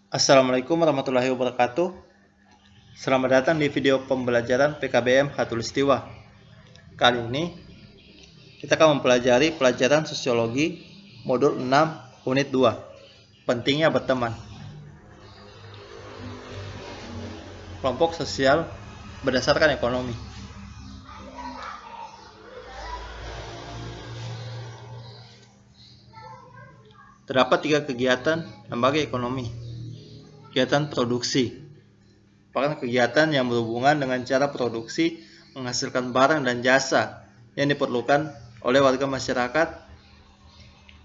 Assalamualaikum warahmatullahi wabarakatuh. Selamat datang di video pembelajaran PKBM Khatulistiwa. Kali ini kita akan mempelajari pelajaran sosiologi modul 6 unit 2. Pentingnya berteman. Kelompok sosial berdasarkan ekonomi. Terdapat 3 kegiatan lembaga ekonomi. Kegiatan produksi, merupakan kegiatan yang berhubungan dengan cara produksi menghasilkan barang dan jasa yang diperlukan oleh warga masyarakat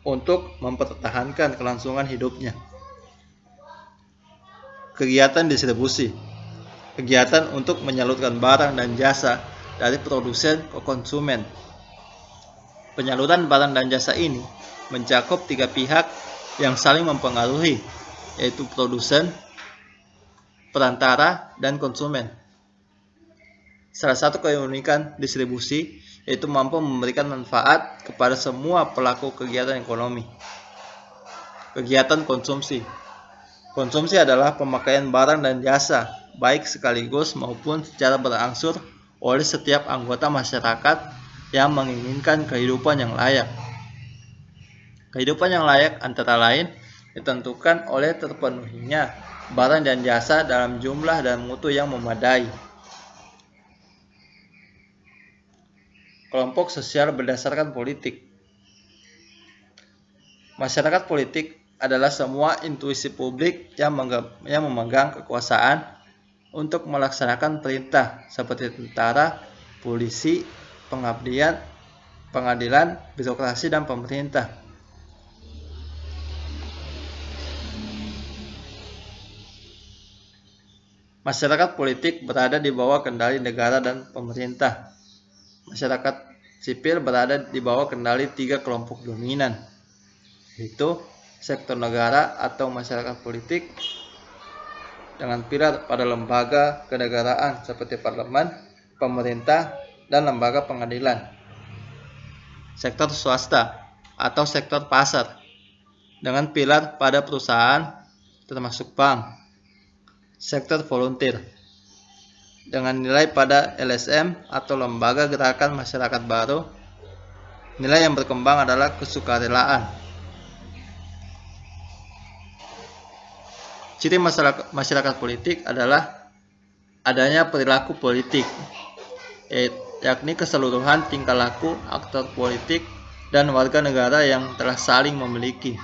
untuk mempertahankan kelangsungan hidupnya. Kegiatan distribusi, kegiatan untuk menyalurkan barang dan jasa dari produsen ke konsumen. Penyaluran barang dan jasa ini mencakup 3 pihak yang saling mempengaruhi, yaitu produsen, perantara, dan konsumen. Salah satu keunikan distribusi yaitu mampu memberikan manfaat kepada semua pelaku kegiatan ekonomi. Kegiatan konsumsi. Konsumsi adalah pemakaian barang dan jasa, baik sekaligus maupun secara berangsur oleh setiap anggota masyarakat yang menginginkan kehidupan yang layak. Kehidupan yang layak antara lain ditentukan oleh terpenuhinya barang dan jasa dalam jumlah dan mutu yang memadai. Kelompok sosial berdasarkan politik. Masyarakat politik adalah semua intuisi publik yang memegang kekuasaan untuk melaksanakan perintah seperti tentara, polisi, pengabdian, pengadilan, birokrasi, dan pemerintah. Masyarakat politik berada di bawah kendali negara dan pemerintah. Masyarakat sipil berada di bawah kendali 3 kelompok dominan, yaitu sektor negara atau masyarakat politik dengan pilar pada lembaga kenegaraan seperti parlemen, pemerintah, dan lembaga pengadilan. Sektor swasta atau sektor pasar dengan pilar pada perusahaan termasuk bank. Sektor volunteer dengan nilai pada LSM atau lembaga gerakan masyarakat baru. Nilai yang berkembang adalah kesukarelaan. Ciri masyarakat politik adalah adanya perilaku politik, yakni keseluruhan tingkah laku aktor politik dan warga negara yang telah saling memiliki.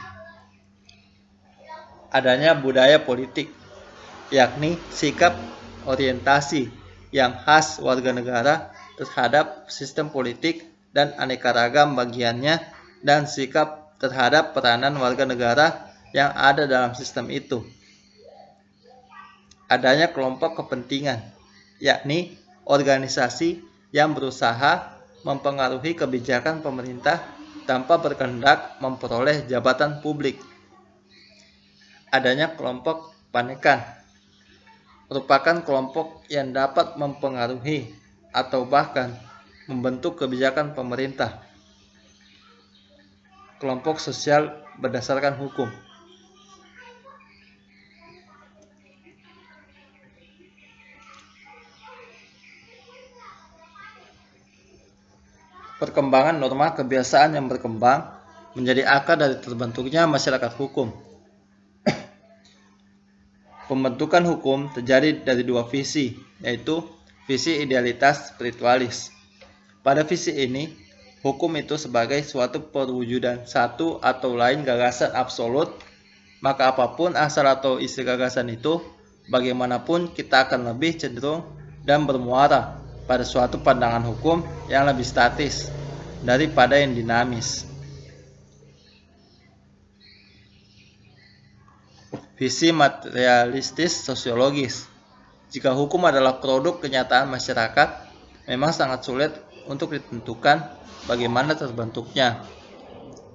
Adanya budaya politik, yakni sikap orientasi yang khas warga negara terhadap sistem politik dan aneka ragam bagiannya, dan sikap terhadap peranan warga negara yang ada dalam sistem itu. Adanya kelompok kepentingan, yakni organisasi yang berusaha mempengaruhi kebijakan pemerintah tanpa berkehendak memperoleh jabatan publik. Adanya kelompok panekan, merupakan kelompok yang dapat mempengaruhi atau bahkan membentuk kebijakan pemerintah. Kelompok sosial berdasarkan hukum. Perkembangan norma kebiasaan yang berkembang menjadi akar dari terbentuknya masyarakat hukum. Pembentukan hukum terjadi dari 2 visi, yaitu visi idealitas spiritualis. Pada visi ini, hukum itu sebagai suatu perwujudan satu atau lain gagasan absolut, maka apapun asal atau isi gagasan itu, bagaimanapun kita akan lebih cenderung dan bermuara pada suatu pandangan hukum yang lebih statis daripada yang dinamis. Visi materialistis sosiologis. Jika hukum adalah produk kenyataan masyarakat, memang sangat sulit untuk ditentukan bagaimana terbentuknya.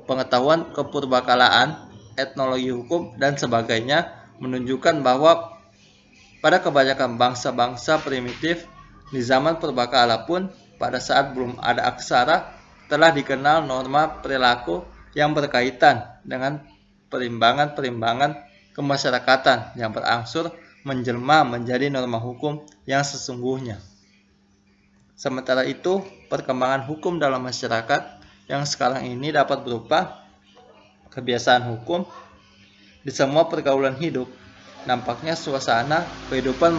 Pengetahuan kepurbakalaan, etnologi hukum, dan sebagainya menunjukkan bahwa pada kebanyakan bangsa-bangsa primitif di zaman purbakala pun, pada saat belum ada aksara, telah dikenal norma perilaku yang berkaitan dengan perimbangan-perimbangan kemasyarakatan yang berangsur menjelma menjadi norma hukum yang sesungguhnya. Sementara itu, perkembangan hukum dalam masyarakat yang sekarang ini dapat berupa kebiasaan hukum di semua pergaulan hidup. Nampaknya suasana kehidupan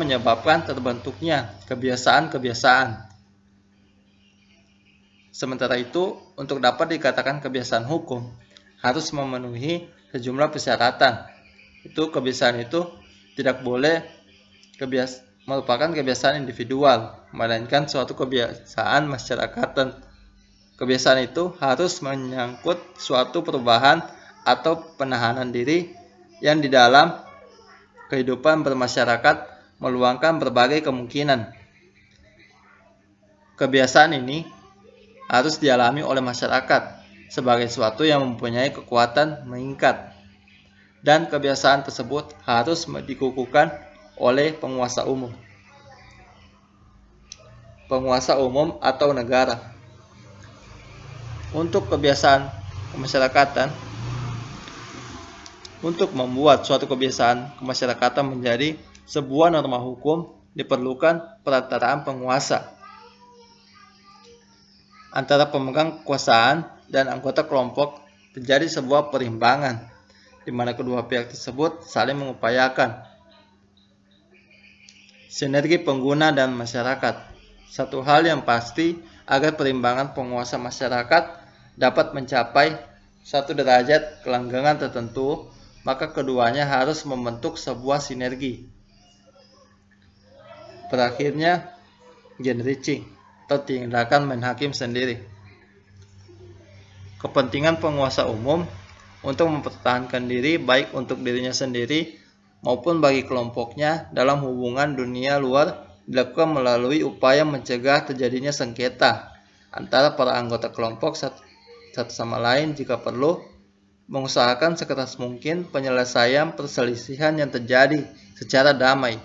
menyebabkan terbentuknya kebiasaan-kebiasaan. Sementara itu, untuk dapat dikatakan kebiasaan hukum, harus memenuhi sejumlah persyaratan. Kebiasaan itu tidak boleh merupakan kebiasaan individual, melainkan suatu kebiasaan masyarakat, dan kebiasaan itu harus menyangkut suatu perubahan atau penahanan diri yang di dalam kehidupan bermasyarakat meluangkan berbagai kemungkinan. Kebiasaan ini harus dialami oleh masyarakat sebagai sesuatu yang mempunyai kekuatan mengikat, dan kebiasaan tersebut harus dikukuhkan oleh penguasa umum atau negara. Untuk kebiasaan kemasyarakatan, untuk membuat suatu kebiasaan kemasyarakatan menjadi sebuah norma hukum, diperlukan perantaraan penguasa antara pemegang kekuasaan dan anggota kelompok. Terjadi sebuah perimbangan di mana kedua pihak tersebut saling mengupayakan sinergi pengguna dan masyarakat. Satu hal yang pasti, agar perimbangan penguasa masyarakat dapat mencapai satu derajat kelanggengan tertentu, maka keduanya harus membentuk sebuah sinergi. Berakhirnya genericing atau tindakan main hakim sendiri. Kepentingan penguasa umum untuk mempertahankan diri baik untuk dirinya sendiri maupun bagi kelompoknya dalam hubungan dunia luar dilakukan melalui upaya mencegah terjadinya sengketa antara para anggota kelompok satu sama lain, jika perlu mengusahakan sekeras mungkin penyelesaian perselisihan yang terjadi secara damai.